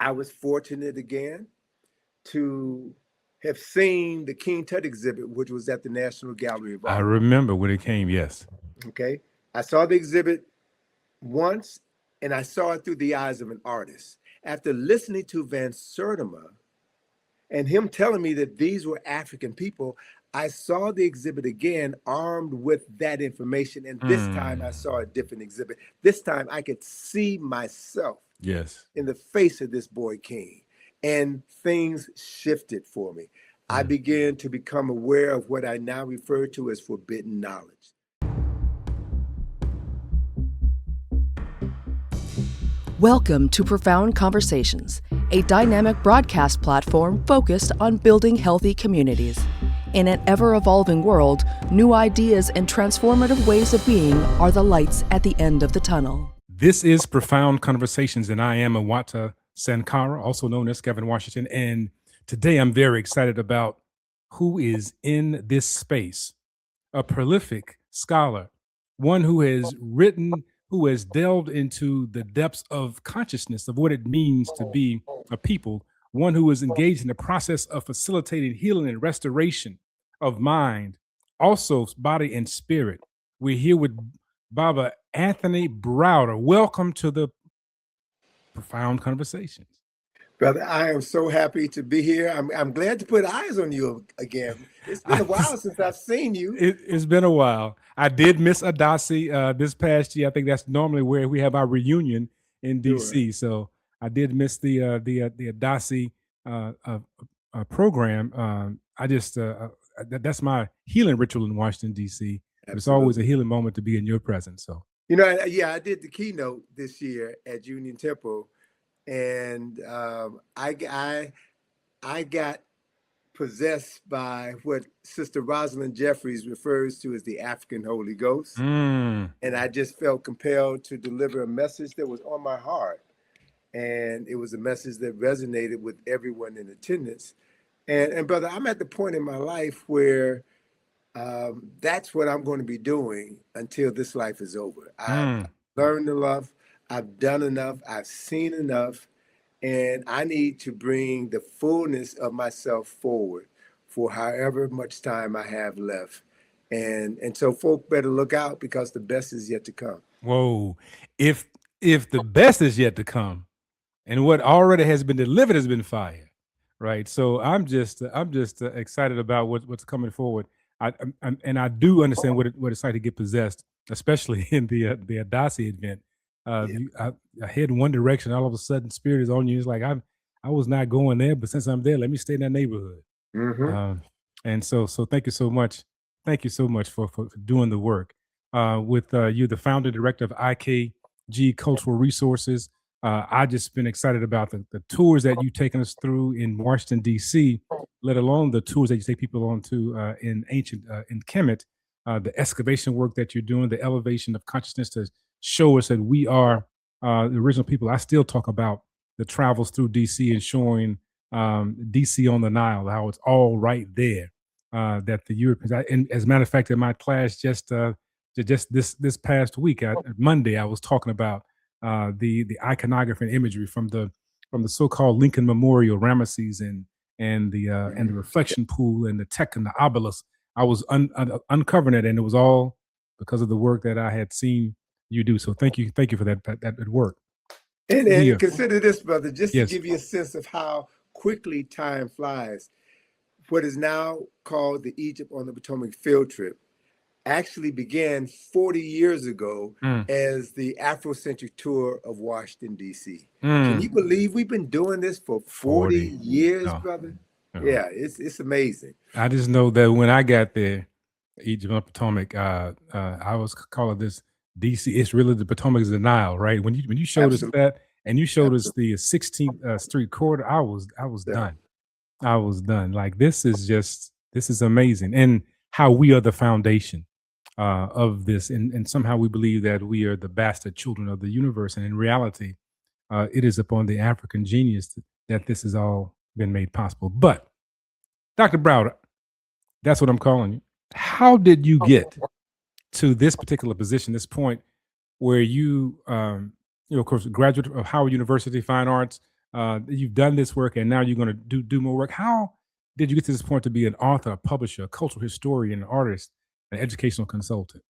I was fortunate again to have seen the King Tut exhibit, which was at the National Gallery of I Art. remember when it came. Yes. Okay. I saw the exhibit once and I saw it through the eyes of an artist. After listening to Van Sertima and him telling me that these were African people, I saw the exhibit again armed with that information. And this time I saw a different exhibit. This time I could see myself Yes. in the face of this boy King. And things shifted for me. I began to become aware of what I now refer to as forbidden knowledge. Welcome to Profound Conversations, a dynamic broadcast platform focused on building healthy communities. In an ever-evolving world, new ideas and transformative ways of being are the lights at the end of the tunnel. This is Profound Conversations, and I am Mwata Sankara, also known as Kevin Washington. And today I'm very excited about who is in this space. A prolific scholar, one who has written, who has delved into the depths of consciousness of what it means to be a people, one who is engaged in the process of facilitating healing and restoration of mind, also body and spirit. We're here with Baba Anthony Browder. Welcome to the Profound Conversations. Brother, I am so happy to be here. I'm glad to put eyes on you again. It's been a while since I've seen you. It's been a while. I did miss Adasi this past year. I think that's normally where we have our reunion in DC. Sure. So I did miss the Adasi program. That's my healing ritual in Washington D.C. It's always a healing moment to be in your presence. So I did the keynote this year at Union Temple. And I got possessed by what Sister Rosalind Jeffries refers to as the African Holy Ghost. And I just felt compelled to deliver a message that was on my heart. And it was a message that resonated with everyone in attendance. And brother, I'm at the point in my life where that's what I'm going to be doing until this life is over. I've learned to love. I've done enough, I've seen enough, and I need to bring the fullness of myself forward for however much time I have left. And so folk better look out because the best is yet to come. Whoa. If the best is yet to come and what already has been delivered has been fire, right? So I'm just excited about what's coming forward. I do understand what it's like to get possessed, especially in the Adasi event. I head in one direction, all of a sudden spirit is on you. It's like I was not going there, but since I'm there, let me stay in that neighborhood. And so thank you so much. Thank you so much for doing the work. With you, the founder director of IKG Cultural Resources. I just been excited about the tours that you've taken us through in Washington, D.C., let alone the tours that you take people on to in Kemet, the excavation work that you're doing, the elevation of consciousness to show us that we are the original people. I still talk about the travels through DC and showing DC on the Nile, how it's all right there. That the Europeans, and as a matter of fact, in my class just this past week, Monday, I was talking about the iconography and imagery from the so-called Lincoln Memorial, Ramesses, and the reflection pool and the tech and the obelisk. I was uncovering it, and it was all because of the work that I had seen you do. So thank you for that work. And consider this, brother, just to give you a sense of how quickly time flies. What is now called the Egypt on the Potomac field trip actually began 40 years ago as the Afrocentric tour of Washington, D.C. Can you believe we've been doing this for 40 years, brother? No. Yeah, it's amazing. I just know that when I got there, Egypt on the Potomac, I was calling this DC. It's really the Potomac is the Nile, right? When you showed us that, and you showed us the 16th Street corridor, I was done. I was done. Like this is amazing, and how we are the foundation of this, and somehow we believe that we are the bastard children of the universe, and in reality, it is upon the African genius that this has all been made possible. But Dr. Browder, that's what I'm calling you. How did you get to this particular position, this point where you, of course, graduate of Howard University, Fine Arts, You've done this work, and now you're going to do more work. How did you get to this point to be an author, a publisher, a cultural historian, an artist, an educational consultant?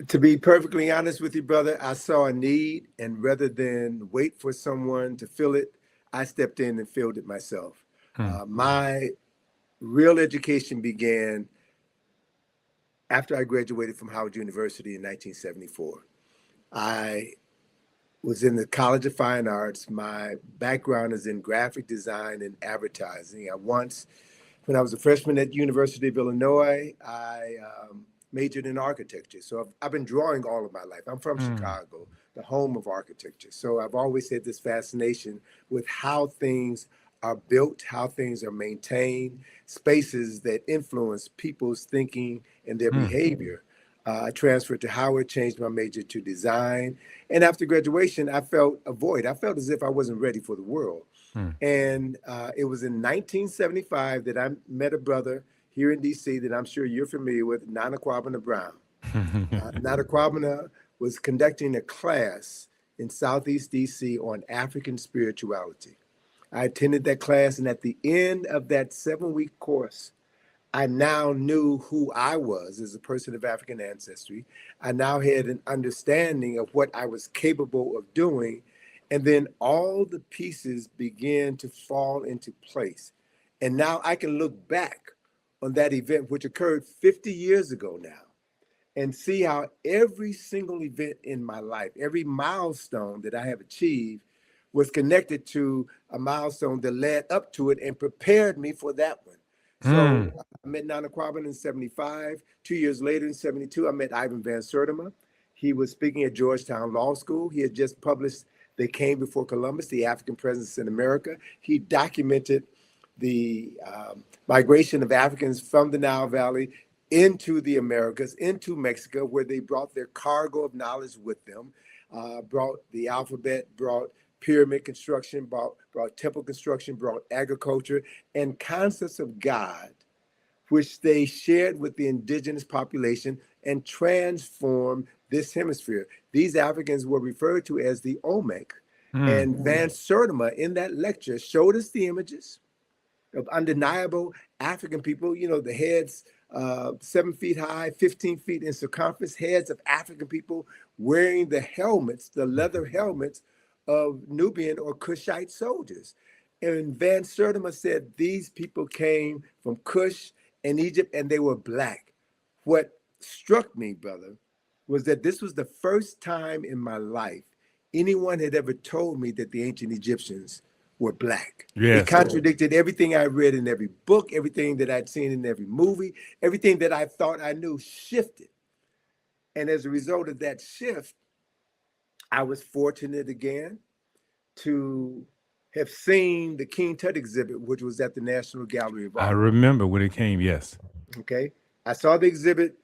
To be perfectly honest with you, brother, I saw a need, and rather than wait for someone to fill it, I stepped in and filled it myself. My real education began after I graduated from Howard University in 1974. I was in the College of Fine Arts. My background is in graphic design and advertising. When I was a freshman at University of Illinois, I majored in architecture. So I've been drawing all of my life. I'm from Chicago, the home of architecture. So I've always had this fascination with how things are built, how things are maintained, spaces that influence people's thinking and their behavior. I transferred to Howard, changed my major to design. And after graduation, I felt a void. I felt as if I wasn't ready for the world. And it was in 1975 that I met a brother here in DC that I'm sure you're familiar with, Nana Kwabena Brown. Nana Kwabena was conducting a class in Southeast DC on African spirituality. I attended that class, and at the end of that 7-week course, I now knew who I was as a person of African ancestry. I now had an understanding of what I was capable of doing. And then all the pieces began to fall into place. And now I can look back on that event, which occurred 50 years ago now, and see how every single event in my life, every milestone that I have achieved was connected to a milestone that led up to it and prepared me for that one. So I met Nana Kwabena in 75. 2 years later in 72, I met Ivan Van Sertima. He was speaking at Georgetown Law School. He had just published They Came Before Columbus, The African Presence in America. He documented the migration of Africans from the Nile Valley into the Americas, into Mexico, where they brought their cargo of knowledge with them, brought the alphabet, brought pyramid construction, brought temple construction, brought agriculture, and concepts of God, which they shared with the indigenous population and transformed this hemisphere. These Africans were referred to as the Olmec. And Van Sertima in that lecture showed us the images of undeniable African people, you know, the heads 7 feet high, 15 feet in circumference, heads of African people wearing the helmets, the leather helmets of Nubian or Kushite soldiers. And Van Sertima said these people came from Kush and Egypt, and they were black. What struck me, brother, was that this was the first time in my life anyone had ever told me that the ancient Egyptians were black. Yes. It contradicted everything I read in every book, everything that I'd seen in every movie, everything that I thought I knew shifted. And as a result of that shift, I was fortunate again to have seen the King Tut exhibit, which was at the National Gallery of Art. I remember when it came, yes. Okay. I saw the exhibit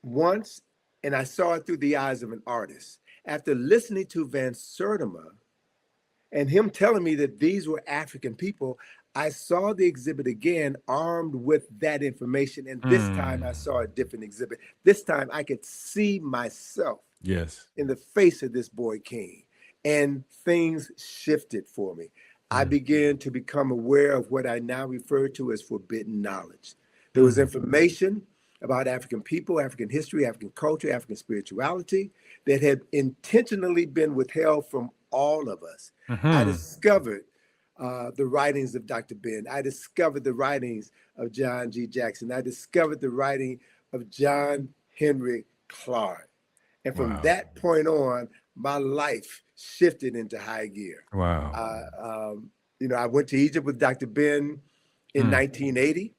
once, and I saw it through the eyes of an artist. After listening to Van Sertima and him telling me that these were African people, I saw the exhibit again armed with that information. And this time I saw a different exhibit. This time I could see myself in the face of this boy King. And things shifted for me. I began to become aware of what I now refer to as forbidden knowledge. There was information about African people, African history, African culture, African spirituality that had intentionally been withheld from all of us. I discovered the writings of Dr. Ben. I discovered the writings of John G. Jackson. I discovered the writing of John Henrik Clarke. And from that point on, my life shifted into high gear. You know, I went to Egypt with Dr. Ben in 1980.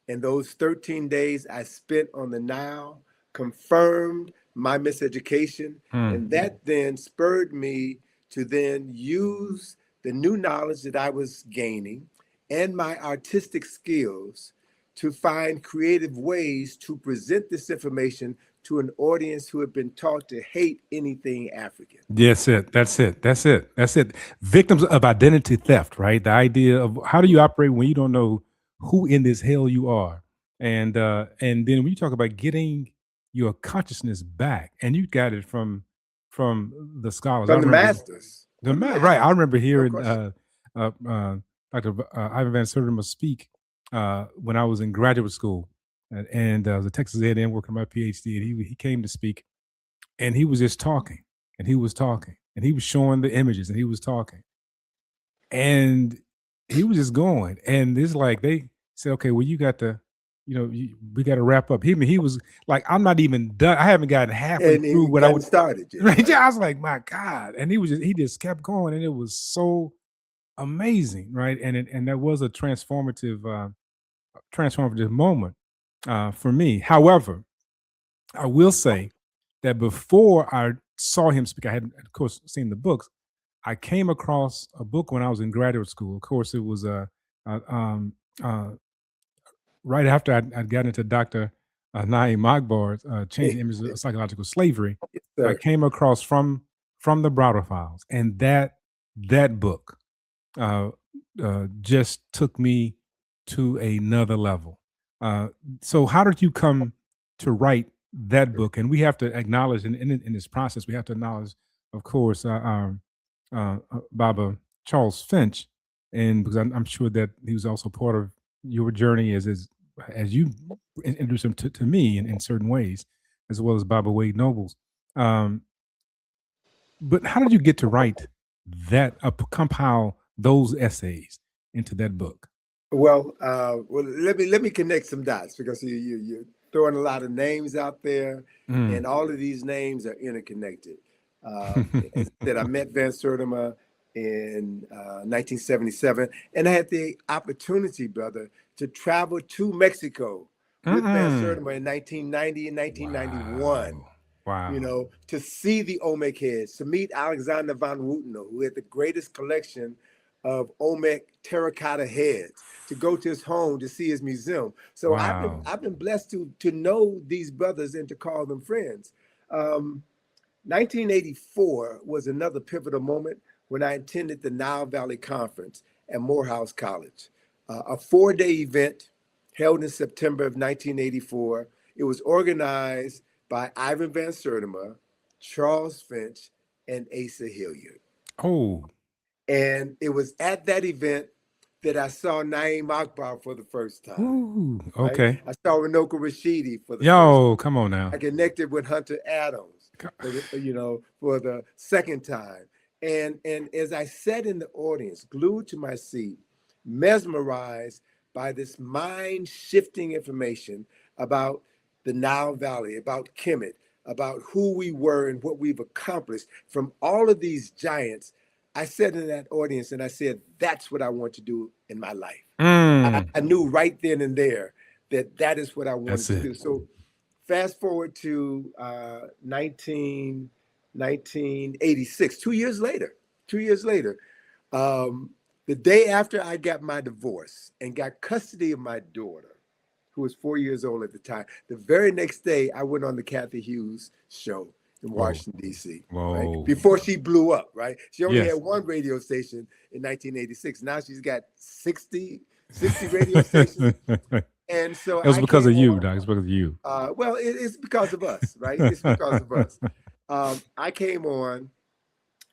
And those 13 days I spent on the Nile confirmed my miseducation. And that then spurred me to then use the new knowledge that I was gaining and my artistic skills to find creative ways to present this information to an audience who had been taught to hate anything African. That's it. Victims of identity theft, right? The idea of how do you operate when you don't know who in this hell you are. And then when you talk about getting your consciousness back, and you got it from the scholars. From the masters. Right. I remember No hearing question. Dr. Ivan Van Sertima speak when I was in graduate school, and I was at Texas A&M working my PhD, and he came to speak, and he was just talking, and he was talking, and he was showing the images, and he was talking, and he was just going, and it's like they said, okay, well, you got to, we got to wrap up. He was like, I'm not even done. I haven't gotten halfway And through he what I gotten was. started yet, Right? right? Yeah, I was like, my God, and he just kept going, and it was so amazing, right? And that was a transformative moment for me. However, I will say that before I saw him speak, I had, of course, seen the books. I came across a book when I was in graduate school. Of course, it was uh, right after I'd gotten into Dr. Naeem Akbar's Changing Images of Psychological Slavery. Yes, I sir. came across from the Browder Files, and that book just took me to another level. So how did you come to write that book? And we have to acknowledge in this process, we have to acknowledge, of course, Baba Charles Finch, and because I'm sure that he was also part of your journey as you introduced him to me in certain ways, as well as Baba Wade Nobles. But how did you get to write that, compile those essays into that book? Well, let me connect some dots because you're throwing a lot of names out there, Mm. and all of these names are interconnected. As I said, I met Van Sertima in 1977, and I had the opportunity, brother, to travel to Mexico with Van Sertima in 1990 and 1991. Wow. To see the Olmec heads, to meet Alexander von Wutner, who had the greatest collection of Olmec terracotta heads, to go to his home, to see his museum. So Wow. I've been blessed to know these brothers and to call them friends. 1984 was another pivotal moment when I attended the Nile Valley Conference at Morehouse College, a 4-day event held in September of 1984. It was organized by Ivan Van Sertima, Charles Finch, and Asa Hilliard. Oh. And it was at that event that I saw Naeem Akbar for the first time. Ooh. Right? Okay. I saw Renoka Rashidi for the first Yo, time. come on now. I connected with Hunter Adams for the second time. And as I sat in the audience, glued to my seat, mesmerized by this mind-shifting information about the Nile Valley, about Kemet, about who we were and what we've accomplished from all of these giants, I sat in that audience and I said, that's what I want to do in my life. I knew right then and there that is what I wanted to do. So fast forward to 1986, 2 years later, the day after I got my divorce and got custody of my daughter, who was 4 years old at the time, the very next day I went on the Kathy Hughes show in Washington, D.C., right? Before she blew up, right? She only had one radio station in 1986. Now she's got 60 radio stations. And so it was because of you, Doc. It's because of you. Well, it's because of us, right? It's because of us. I came on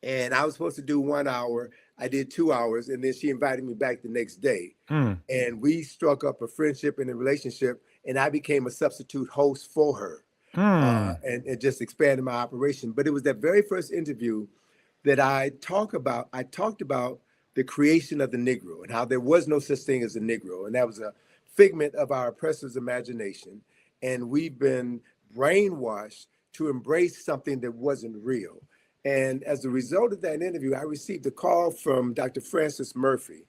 and I was supposed to do 1 hour. I did 2 hours, and then she invited me back the next day. And we struck up a friendship and a relationship, and I became a substitute host for her. And just expanded my operation. But it was that very first interview that I talked about the creation of the Negro and how there was no such thing as a Negro. And that was a figment of our oppressor's imagination. And we've been brainwashed to embrace something that wasn't real. And as a result of that interview, I received a call from Dr. Frances Murphy,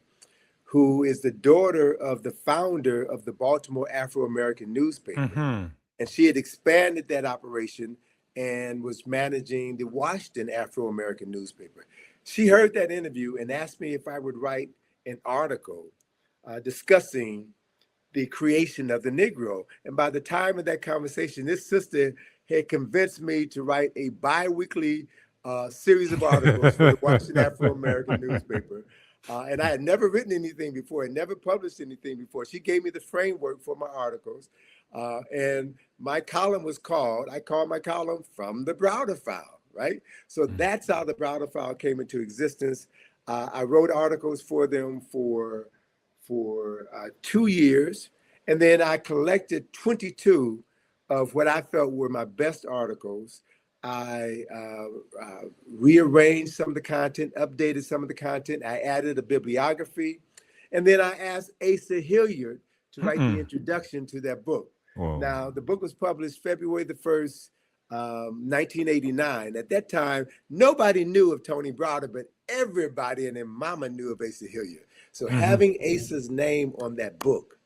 who is the daughter of the founder of the Baltimore Afro-American newspaper. And she had expanded that operation and was managing the Washington Afro-American newspaper. She heard that interview and asked me if I would write an article discussing the creation of the Negro. And by the time of that conversation, this sister had convinced me to write a bi-weekly series of articles for the Washington Afro-American newspaper. And I had never written anything before and never published anything before. She gave me the framework for my articles. And my column was I called my column From the Browder File, right? So that's how the Browder file came into existence. I wrote articles for them for 2 years, and then I collected 22 of what I felt were my best articles. I rearranged some of the content, updated some of the content. I added a bibliography, and then I asked Asa Hilliard to write the introduction to that book. Whoa. Now, the book was published February the 1st, 1989. At that time, nobody knew of Tony Browder, but everybody and their mama knew of Asa Hilliard. So having Asa's name on that book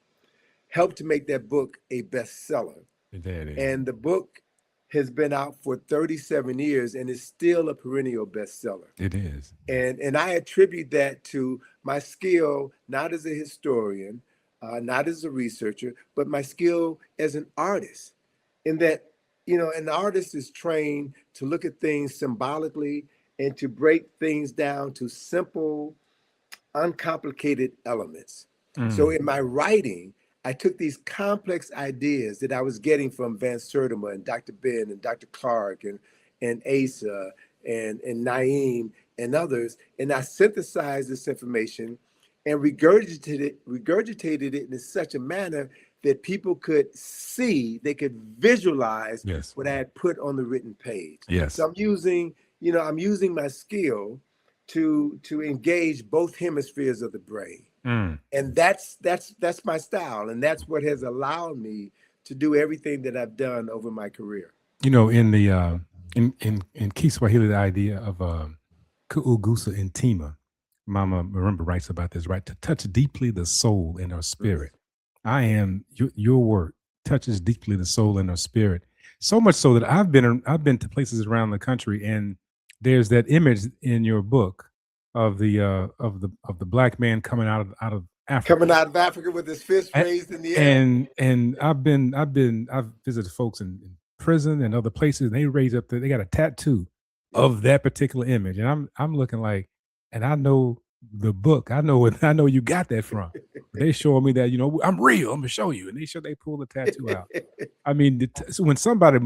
helped to make that book a bestseller. And the book has been out for 37 years and is still a perennial bestseller. It is. And I attribute that to my skill, not as a historian, not as a researcher, but my skill as an artist. In that, you know, an artist is trained to look at things symbolically and to break things down to simple, uncomplicated elements. So in my writing, I took these complex ideas that I was getting from Van Sertima and Dr. Ben and Dr. Clarke and Asa and Naeem and others, and I synthesized this information and regurgitated it in such a manner that people could see, they could visualize what I had put on the written page. So I'm using my skill to engage both hemispheres of the brain. And that's my style, and that's what has allowed me to do everything that I've done over my career. You know, in the in Kiswahili, the idea of kuugusa intima, Mama remember writes about this, right? To touch deeply the soul and our spirit. I am your work touches deeply the soul and our spirit, so much so that I've been to places around the country, and there's that image in your book of the black man coming out of Africa. Coming out of Africa with his fist raised in the air. And I've visited folks in prison and other places, and they raise up they got a tattoo of that particular image. And I'm looking like, and I know the book. I know you got that from. They show me that, you know, I'm real. I'm gonna show you. And they pull the tattoo out. I mean, so when somebody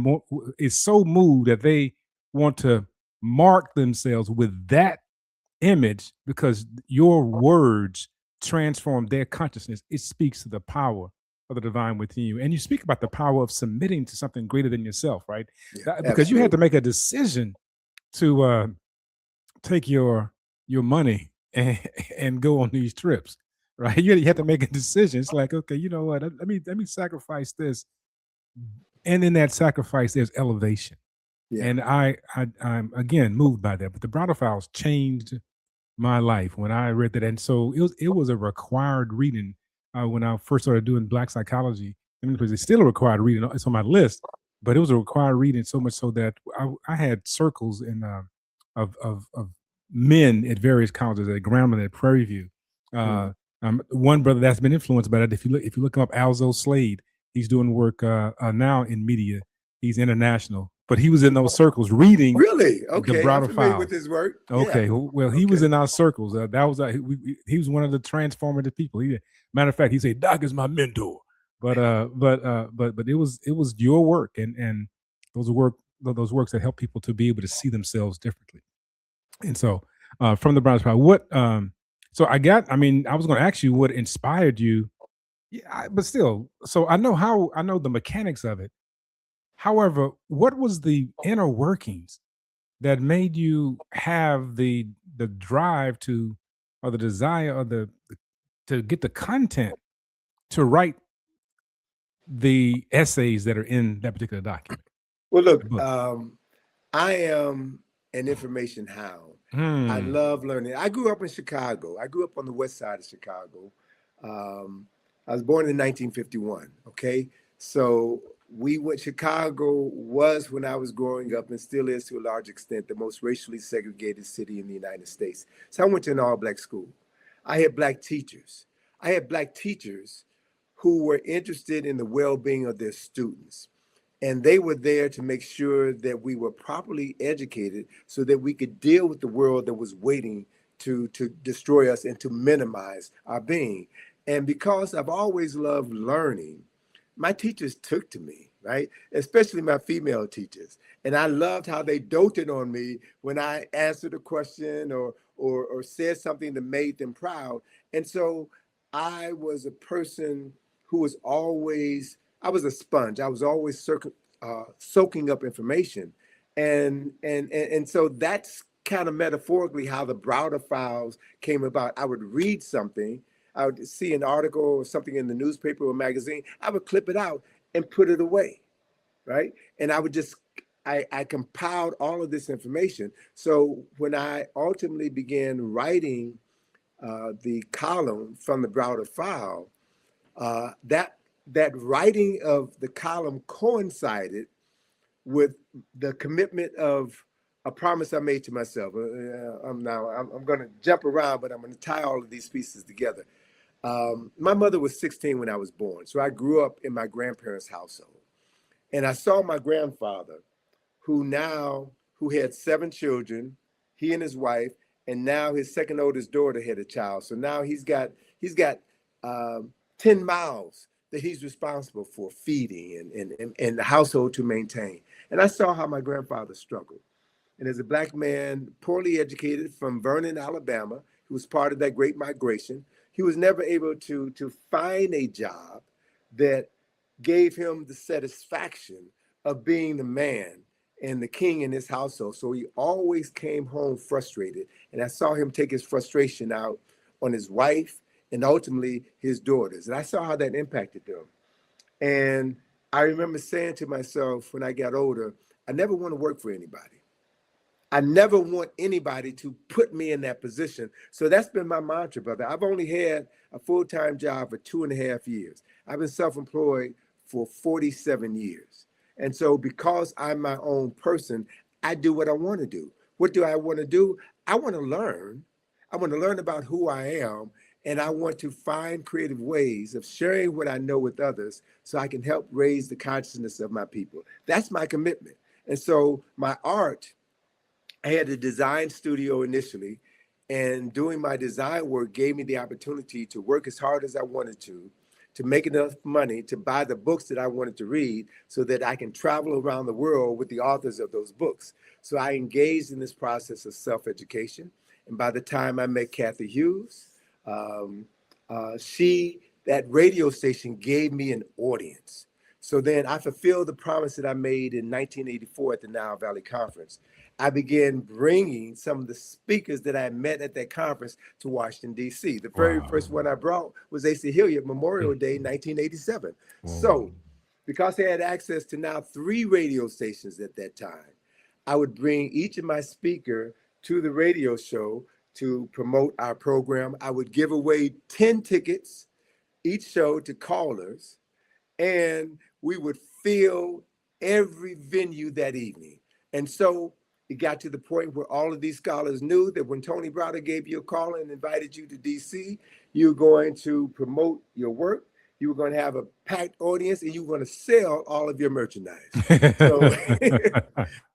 is so moved that they want to mark themselves with that image because your words transform their consciousness, it speaks to the power of the divine within you. And you speak about the power of submitting to something greater than yourself, right? Because you had to make a decision to take your money and go on these trips, right? You had to make a decision. It's like, okay, you know what? Let me sacrifice this, and in that sacrifice, there's elevation. And I'm again moved by that. But the Browder Files changed my life when I read that, and so it was a required reading when I first started doing Black psychology. I mean, it's still a required reading. It's on my list, but it was a required reading so much so that I had circles of men at various colleges at Grambling, at Prairie View. One brother that's been influenced by that. If you look him up, Alzo Slade, he's doing work now in media. He's international, but he was in those circles reading. Really? Okay. The Browder Files with his work. Okay. Well, he was in our circles. That was he was one of the transformative people. Matter of fact, he said, "Doc is my mentor." But it was your work and those works that help people to be able to see themselves differently. And so from the Browder Files, what so I was going to ask you what inspired you. Yeah, but still, so I know the mechanics of it. However, what was the inner workings that made you have the drive to, or the desire, or to get the content to write the essays that are in that particular document? Well, look, I am an information hound. I love learning. I grew up in Chicago. I grew up on the west side of Chicago. I was born in 1951. Okay, so Chicago was, when I was growing up, and still is to a large extent, the most racially segregated city in the United States. So I went to an all-black school. I had black teachers. Who were interested in the well-being of their students. And they were there to make sure that we were properly educated so that we could deal with the world that was waiting to destroy us and to minimize our being. And because I've always loved learning, my teachers took to me, right? Especially my female teachers. And I loved how they doted on me when I answered a question or said something that made them proud. And so I was a person who was always, I was a sponge. I was always soaking up information. And so that's kind of metaphorically how the Browder files came about. I would read something, I would see an article or something in the newspaper or magazine, I would clip it out and put it away, right? And I would just, I compiled all of this information. So when I ultimately began writing the column from the Browder file, that writing of the column coincided with the commitment of a promise I made to myself. I'm going to jump around, but I'm going to tie all of these pieces together. My mother was 16 when I was born, so I grew up in my grandparents' household, and I saw my grandfather, who had 7 children, he and his wife, and now his second oldest daughter had a child. So now he's got 10 mouths that he's responsible for feeding and the household to maintain. And I saw how my grandfather struggled. And as a Black man, poorly educated from Vernon, Alabama, who was part of that great migration, he was never able to find a job that gave him the satisfaction of being the man and the king in his household. So he always came home frustrated. And I saw him take his frustration out on his wife and ultimately his daughters. And I saw how that impacted them. And I remember saying to myself when I got older, I never want to work for anybody. I never want anybody to put me in that position. So that's been my mantra, brother. I've only had a full-time job for 2.5 years. I've been self-employed for 47 years. And so because I'm my own person, I do what I want to do. What do I want to do? I want to learn. I want to learn about who I am, and I want to find creative ways of sharing what I know with others so I can help raise the consciousness of my people. That's my commitment. And so my art, I had a design studio initially, and doing my design work gave me the opportunity to work as hard as I wanted to make enough money to buy the books that I wanted to read so that I can travel around the world with the authors of those books. So I engaged in this process of self-education. And by the time I met Kathy Hughes, that radio station gave me an audience. So then I fulfilled the promise that I made in 1984 at the Nile Valley Conference. I began bringing some of the speakers that I met at that conference to Washington, D.C. The very first one I brought was A.C. Hilliard, Memorial Day, 1987. So because I had access to now 3 radio stations at that time, I would bring each of my speaker to the radio show to promote our program. I would give away 10 tickets each show to callers, and we would fill every venue that evening. And so it got to the point where all of these scholars knew that when Tony Browder gave you a call and invited you to DC, you were going to promote your work, you were going to have a packed audience, and you were going to sell all of your merchandise. So,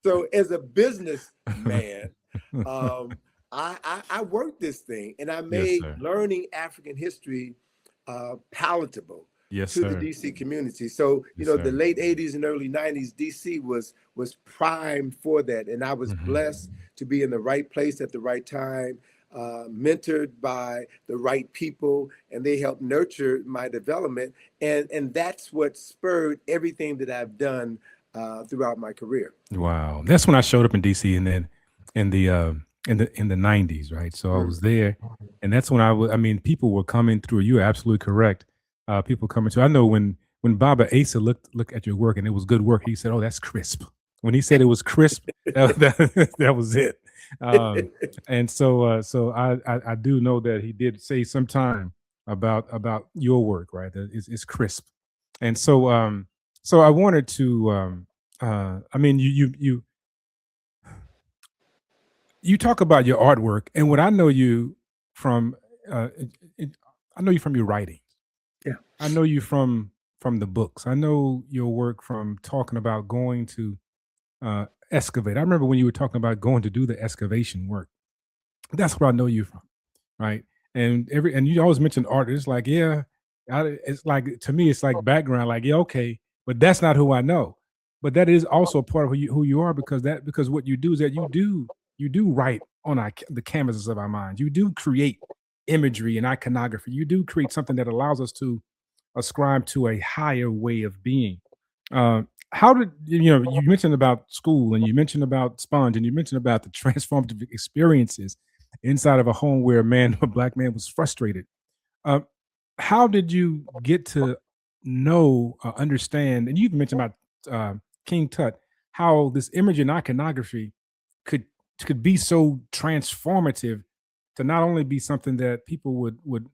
so as a businessman, I worked this thing, and I made learning African history palatable to the DC community. So, you know, the late 80s and early 90s, DC was primed for that. And I was blessed to be in the right place at the right time, mentored by the right people, and they helped nurture my development. And that's what spurred everything that I've done throughout my career. Wow. That's when I showed up in DC, and then in the 90s, right? So I was there, and that's when people were coming through. You're absolutely correct. People coming through. I know when Baba Asa looked at your work and it was good work, he said, "Oh, that's crisp." When he said it was crisp, that was it. And so I do know that he did say sometime about your work, right? That it's crisp. And so I wanted to you talk about your artwork, and what I know you from, I know you from your writing. Yeah, I know you from the books. I know your work from talking about going to excavate. I remember when you were talking about going to do the excavation work. That's where I know you from, right? And you always mention art. It's like, it's like, to me, it's like background. Like, yeah, okay, but that's not who I know. But that is also a part of who you are, because what you do is that you do write on the canvases of our minds. You do create imagery and iconography. You do create something that allows us to ascribe to a higher way of being. How did you mentioned about school, and you mentioned about Sponge, and you mentioned about the transformative experiences inside of a home where a black man was frustrated. Uh, how did you get to know, understand, and you even mentioned about King Tut, how this image and iconography could be so transformative to not only be something that people would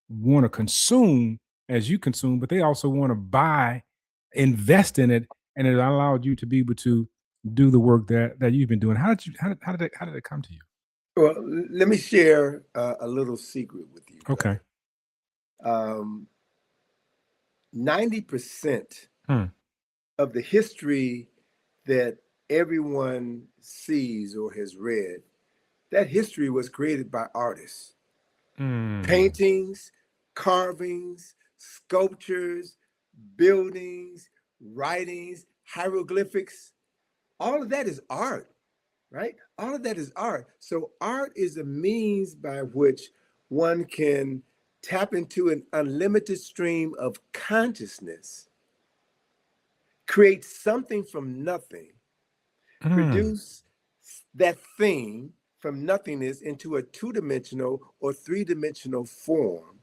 want to consume as you consume, but they also want to buy, invest in it, and it allowed you to be able to do the work that you've been doing. How did it come to you? Well, let me share a little secret with you. Okay. 90% of the history that everyone sees or has read, that history was created by artists. Paintings, carvings, sculptures, buildings, writings, hieroglyphics, all of that is art, right? All of that is art. So art is a means by which one can tap into an unlimited stream of consciousness, create something from nothing, produce that thing from nothingness into a two-dimensional or three-dimensional form.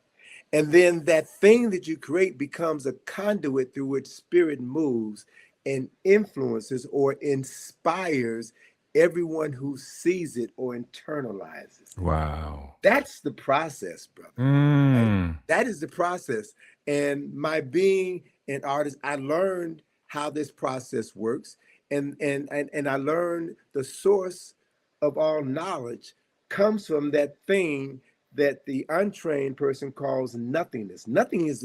And then that thing that you create becomes a conduit through which spirit moves and influences or inspires everyone who sees it or internalizes. Wow. That's the process, brother. Right? That is the process. And my being an artist, I learned how this process works. And I learned the source of all knowledge comes from that thing that the untrained person calls nothingness. Nothingness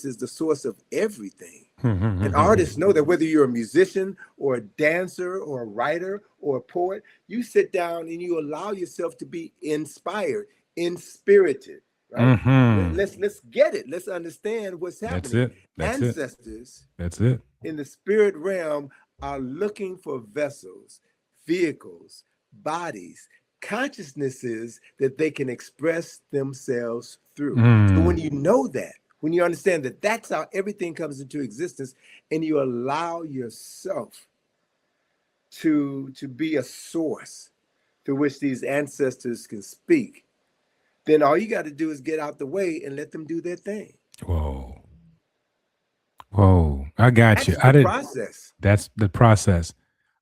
is the source of everything. And artists know that whether you're a musician or a dancer or a writer or a poet, you sit down and you allow yourself to be inspired, inspirited, right? Let's get it. Let's understand what's happening. Ancestors in the spirit realm are looking for vessels, vehicles, bodies, consciousnesses that they can express themselves through. So when you know that, when you understand that that's how everything comes into existence, and you allow yourself to be a source through which these ancestors can speak, then all you got to do is get out the way and let them do their thing. Whoa, I got you. That's the process. That's the process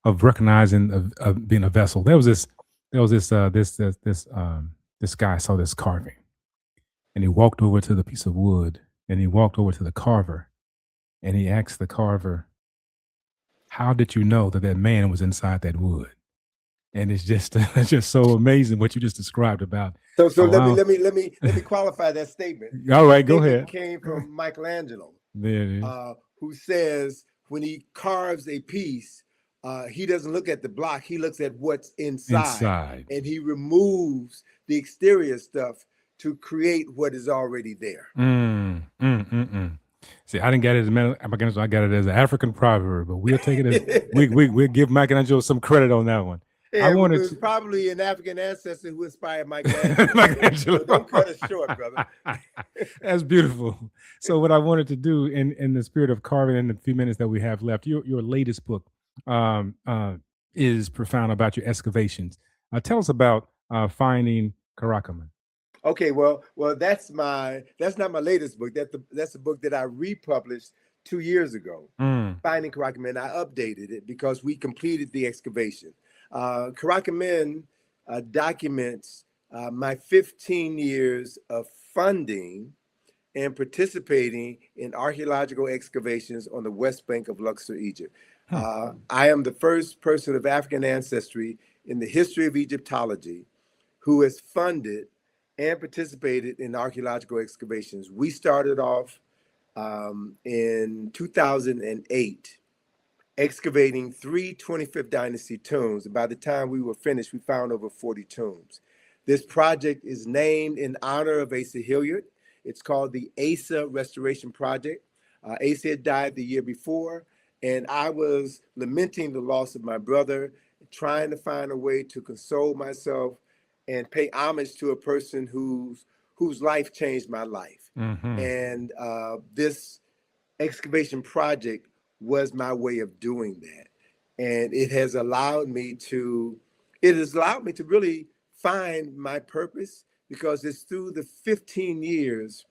of recognizing of being a vessel. This guy saw this carving, and he walked over to the piece of wood, and he walked over to the carver, and he asked the carver, "How did you know that man was inside that wood?" And it's just so amazing what you just described about. So let me qualify that statement. All right, go ahead. It came from Michelangelo. There it is. Who says when he carves a piece, he doesn't look at the block, he looks at what's inside. And he removes the exterior stuff to create what is already there. See, I didn't get it as I got it as an African proverb, but we'll take it as we'll give Michelangelo some credit on that one. Yeah, it was probably an African ancestor who inspired Michelangelo. So don't cut us short, brother. That's beautiful. So what I wanted to do in the spirit of carving in the few minutes that we have left, your latest book is profound about your excavations. Tell us about finding Karakama. Okay, well, that's not my latest book. That's a book that I republished 2 years ago. Finding Karakama, and I updated it because we completed the excavation. Karakama documents my 15 years of funding and participating in archaeological excavations on the west bank of Luxor, Egypt. I am the first person of African ancestry in the history of Egyptology who has funded and participated in archaeological excavations. We started off in 2008, excavating 3 25th dynasty tombs. By the time we were finished, we found over 40 tombs. This project is named in honor of Asa Hilliard. It's called the Asa Restoration Project. Ace had died the year before, and I was lamenting the loss of my brother, trying to find a way to console myself and pay homage to a person whose life changed my life. Mm-hmm. And this excavation project was my way of doing that. And it has allowed me to really find my purpose, because it's through the 15 years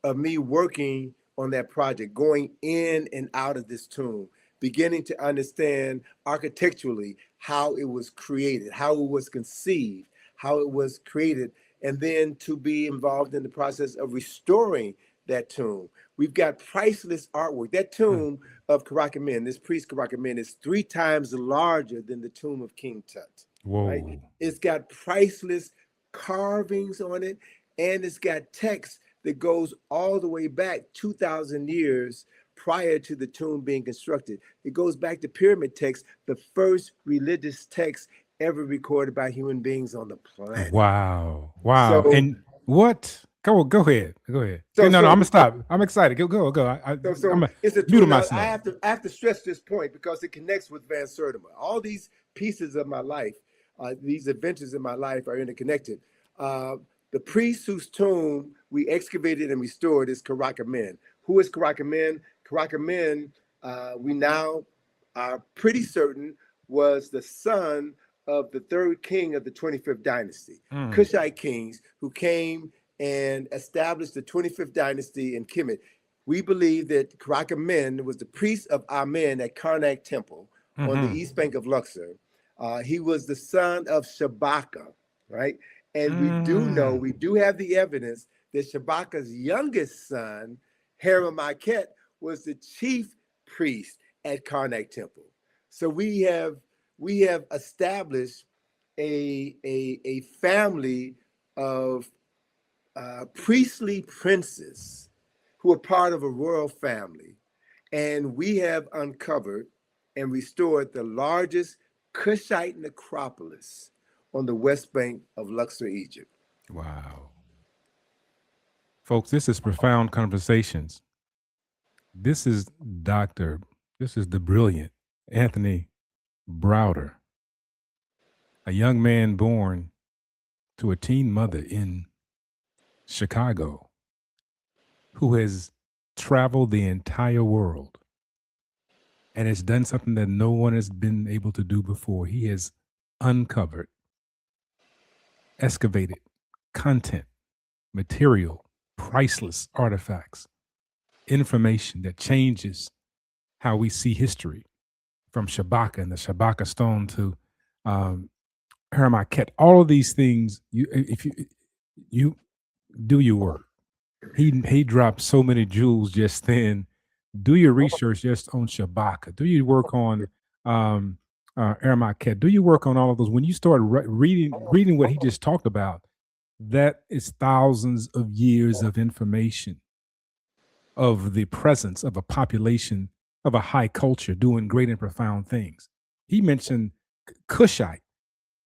of me working on that project, going in and out of this tomb, beginning to understand architecturally how it was created, how it was conceived, how it was created, and then to be involved in the process of restoring that tomb. We've got priceless artwork. That tomb of Karakamen, this priest Karakamen, is 3 times larger than the tomb of King Tut. Whoa. Right? It's got priceless carvings on it, and it's got text that goes all the way back 2,000 years prior to the tomb being constructed. It goes back to pyramid text, the first religious text ever recorded by human beings on the planet. Wow. So, and what? Go ahead. So, no, I'm gonna stop. I'm excited. Go. I'm it's a mute tool. myself. I have to stress this point because it connects with Van Sertima. All these pieces of my life, these adventures in my life are interconnected. The priest whose tomb we excavated and restored is Karakamen. Who is Karakamen? Karakamen, we now are pretty certain, was the son of the 3rd king of the 25th dynasty, Kushite kings who came and established the 25th dynasty in Kemet. We believe that Karakamen was the priest of Amen at Karnak Temple on the east bank of Luxor. He was the son of Shabaka, right? And we do have the evidence that Shabaka's youngest son, Haramaket, was the chief priest at Karnak Temple. So we have established a family of priestly princes who are part of a royal family. And we have uncovered and restored the largest Kushite necropolis on the west bank of Luxor, Egypt. Wow. Folks, this is Profound Conversations. This is the brilliant Anthony Browder, a young man born to a teen mother in Chicago who has traveled the entire world and has done something that no one has been able to do before. He has uncovered, excavated content, material, priceless artifacts, information that changes how we see history, from Shabaka and the Shabaka stone to Haramaket. All of these things, if you do your work. He dropped so many jewels just then. Do your research just on Shabaka. Do your work on Haramaket. Do your work on all of those. When you start reading what he just talked about, that is thousands of years of information of the presence of a population of a high culture doing great and profound things. He mentioned Kushite.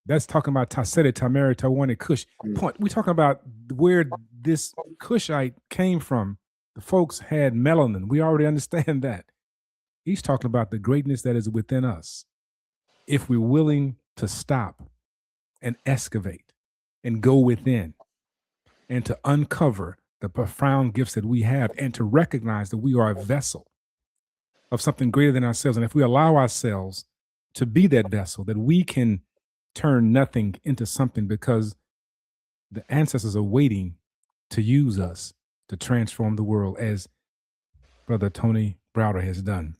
That's talking about Taseri, Tameri, Tawane, Kush. Point. We're talking about where this Kushite came from. The folks had melanin. We already understand that. He's talking about the greatness that is within us. If we're willing to stop and excavate and go within and to uncover the profound gifts that we have and to recognize that we are a vessel of something greater than ourselves. And if we allow ourselves to be that vessel, that we can turn nothing into something, because the ancestors are waiting to use us to transform the world, as Brother Tony Browder has done.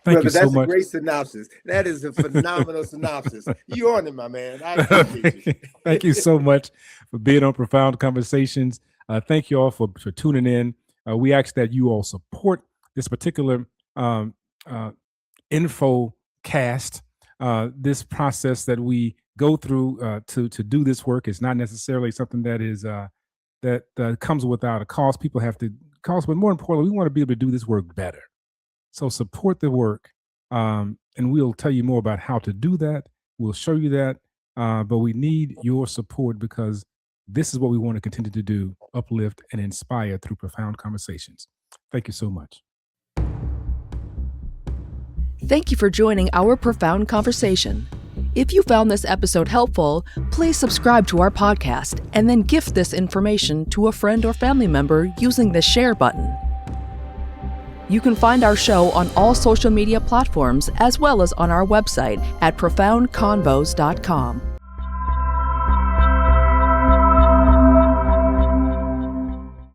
Thank you so much. That's a great synopsis. That is a phenomenal synopsis. You on it, my man. I appreciate you. Thank you so much for being on Profound Conversations. Thank you all for tuning in. We ask that you all support this particular info cast. This process that we go through to do this work is not necessarily something that is that comes without a cost. People have to cost, but more importantly, we want to be able to do this work better. So support the work, and we'll tell you more about how to do that. We'll show you that, but we need your support, because this is what we want to continue to do: uplift and inspire through profound conversations. Thank you so much. Thank you for joining our profound conversation. If you found this episode helpful, please subscribe to our podcast and then gift this information to a friend or family member using the share button. You can find our show on all social media platforms as well as on our website at profoundconvos.com.